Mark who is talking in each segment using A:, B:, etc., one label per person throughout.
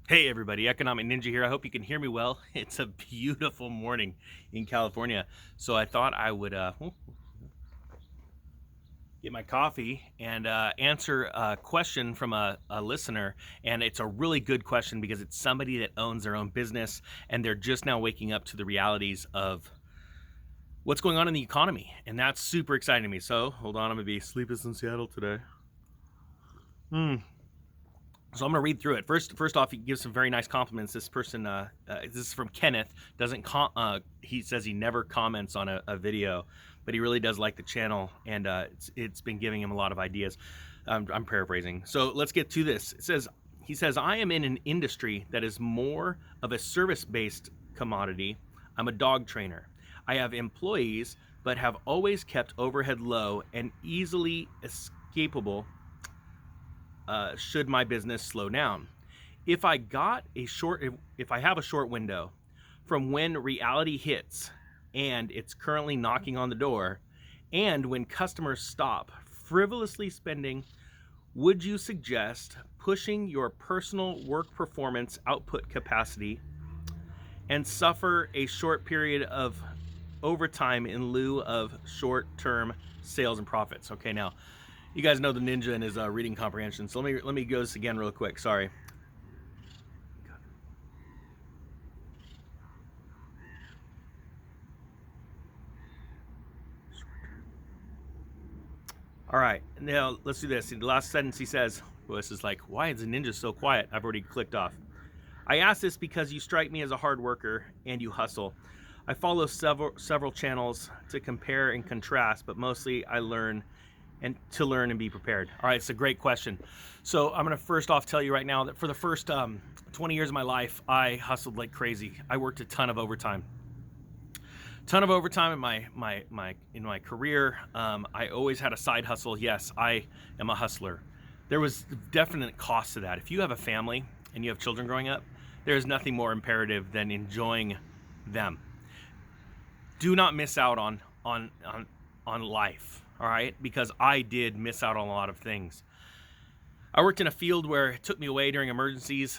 A: Hey everybody, Economic Ninja here. I hope you can hear me well. It's a beautiful morning in California. So I thought I would get my coffee and answer a question from a listener. And it's a really good question because it's somebody that owns their own business and they're just now waking up to the realities of what's going on in the economy. And that's super exciting to me. So hold on, I'm gonna be sleepless in Seattle today. So I'm going to read through it. First off, he gives some very nice compliments. This person, this is from Kenneth, he says he never comments on a video, but he really does like the channel, and it's been giving him a lot of ideas. I'm paraphrasing. So let's get to this. He says, I am in an industry that is more of a service-based commodity. I'm a dog trainer. I have employees, but have always kept overhead low and easily escapable should my business slow down. If I have a short window from when reality hits and it's currently knocking on the door, and when customers stop frivolously spending, would you suggest pushing your personal work performance output capacity and suffer a short period of overtime in lieu of short-term sales and profits? Okay, now you guys know the ninja and his reading comprehension. So let me go this again real quick. Sorry. All right, now let's do this. In the last sentence he says, well, this is like, why is the ninja so quiet? I've already clicked off. I ask this because you strike me as a hard worker and you hustle. I follow several channels to compare and contrast, but mostly I learn and be prepared. All right, it's a great question. So I'm gonna first off tell you right now that for the first 20 years of my life, I hustled like crazy. I worked a ton of overtime. In my career. I always had a side hustle. Yes, I am a hustler. There was definite cost to that. If you have a family and you have children growing up, there is nothing more imperative than enjoying them. Do not miss out on life. All right, because I did miss out on a lot of things. I worked in a field where it took me away during emergencies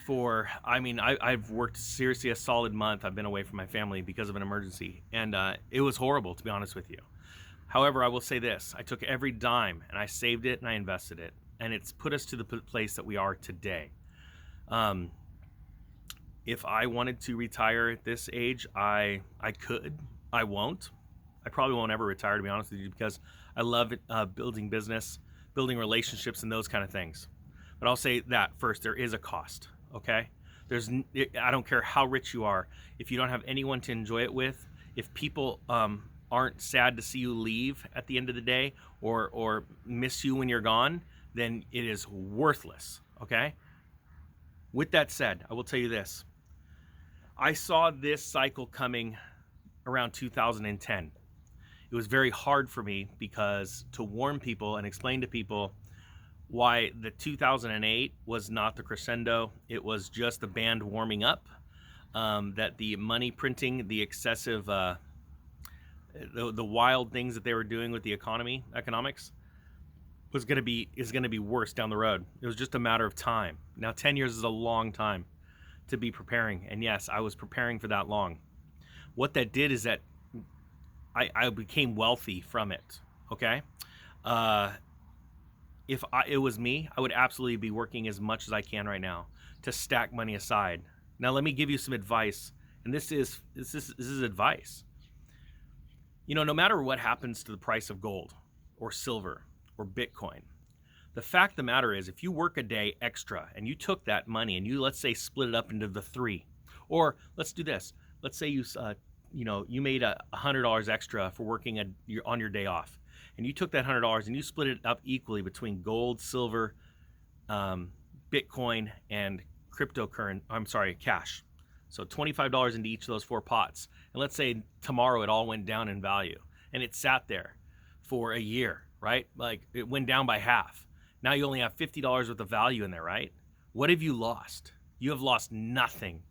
A: I've worked seriously a solid month. I've been away from my family because of an emergency, and it was horrible, to be honest with you. However, I will say this: I took every dime and I saved it and I invested it, and it's put us to the place that we are today. If I wanted to retire at this age, I could. I won't. I probably won't ever retire, to be honest with you, because I love it, building business, building relationships, and those kind of things. But I'll say that first, there is a cost, okay? I don't care how rich you are. If you don't have anyone to enjoy it with, if people aren't sad to see you leave at the end of the day or miss you when you're gone, then it is worthless, okay? With that said, I will tell you this. I saw this cycle coming around 2010. It was very hard for me because to warn people and explain to people why the 2008 was not the crescendo. It was just the band warming up, that the money printing, the excessive, the wild things that they were doing with the economics is going to be worse down the road. It was just a matter of time. Now 10 years is a long time to be preparing. And yes, I was preparing for that long. What that did is that I became wealthy from it, okay? If it was me, I would absolutely be working as much as I can right now to stack money aside. Now, let me give you some advice, and this is advice. You know, no matter what happens to the price of gold or silver or Bitcoin, the fact of the matter is, if you work a day extra and you took that money and you, let's say, split it up into the three, or let's do this. Let's say you made $100 extra for working on your day off, and you took that $100 and you split it up equally between gold, silver, Bitcoin, and cash. So $25 into each of those four pots. And let's say tomorrow it all went down in value and it sat there for a year, right? Like it went down by half. Now you only have $50 worth of value in there, right? What have you lost? You have lost nothing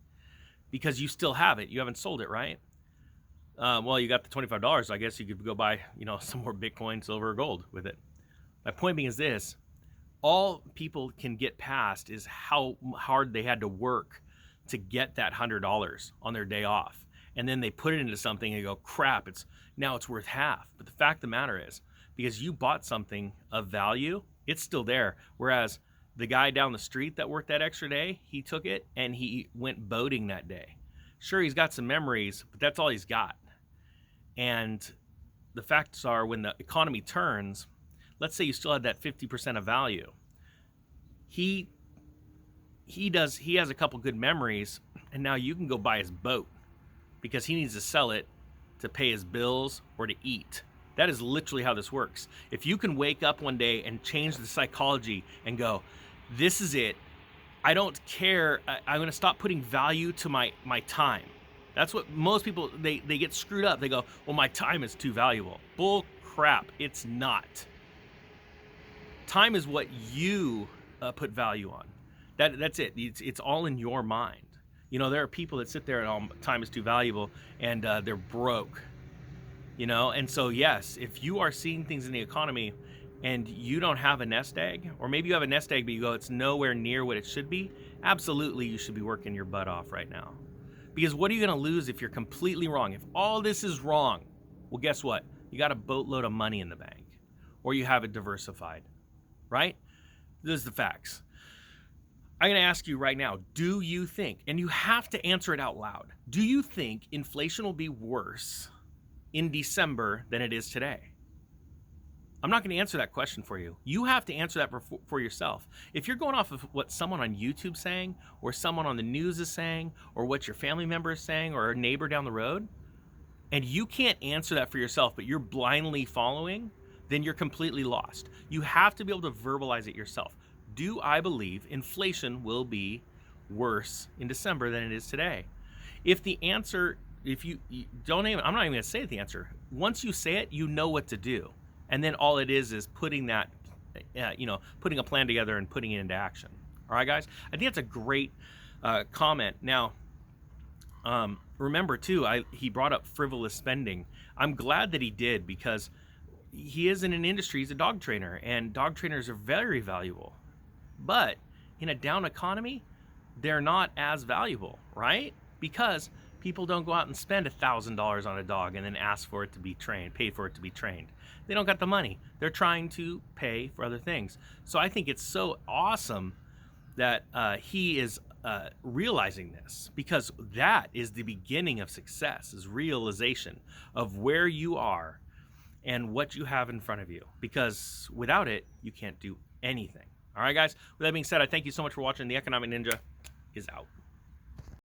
A: because you still have it. You haven't sold it, right? Well, you got the $25. So I guess you could go buy, some more Bitcoin, silver, or gold with it. My point being is this: all people can get past is how hard they had to work to get that $100 on their day off. And then they put it into something and go, crap, now it's worth half. But the fact of the matter is, because you bought something of value, it's still there. Whereas the guy down the street that worked that extra day, he took it and he went boating that day. Sure, he's got some memories, but that's all he's got. And the facts are, when the economy turns, let's say you still had that 50% of value. He has a couple good memories, and now you can go buy his boat because he needs to sell it to pay his bills or to eat. That is literally how this works. If you can wake up one day and change the psychology and go, this is it, I don't care, I'm gonna stop putting value to my time. That's what most people, they get screwed up. They go, well, my time is too valuable. Bull crap, it's not. Time is what you put value on. That's it. It's all in your mind. You know, there are people that sit there and, oh, time is too valuable, and they're broke. You know, and so yes, if you are seeing things in the economy and you don't have a nest egg, or maybe you have a nest egg but you go, it's nowhere near what it should be, absolutely you should be working your butt off right now. Because what are you going to lose if you're completely wrong? If all this is wrong, well, guess what? You got a boatload of money in the bank, or you have it diversified, right? This is the facts. I'm going to ask you right now, do you think, and you have to answer it out loud, do you think inflation will be worse in December than it is today? I'm not going to answer that question for you. You have to answer that for yourself. If you're going off of what someone on YouTube's saying, or someone on the news is saying, or what your family member is saying, or a neighbor down the road, and you can't answer that for yourself, but you're blindly following, then you're completely lost. You have to be able to verbalize it yourself. Do I believe inflation will be worse in December than it is today? If the answer, if you don't even, I'm not even going to say the answer. Once you say it, you know what to do. And then all it is putting that, putting a plan together and putting it into action. All right, guys? I think that's a great comment. Now, remember, too, he brought up frivolous spending. I'm glad that he did, because he is in an industry, he's a dog trainer, and dog trainers are very valuable. But in a down economy, they're not as valuable, right? Because people don't go out and spend $1,000 on a dog and then ask for it to be trained, pay for it to be trained. They don't got the money. They're trying to pay for other things. So I think it's so awesome that he is realizing this, because that is the beginning of success, is realization of where you are and what you have in front of you. Because without it, you can't do anything. All right, guys? With that being said, I thank you so much for watching. The Economic Ninja is out.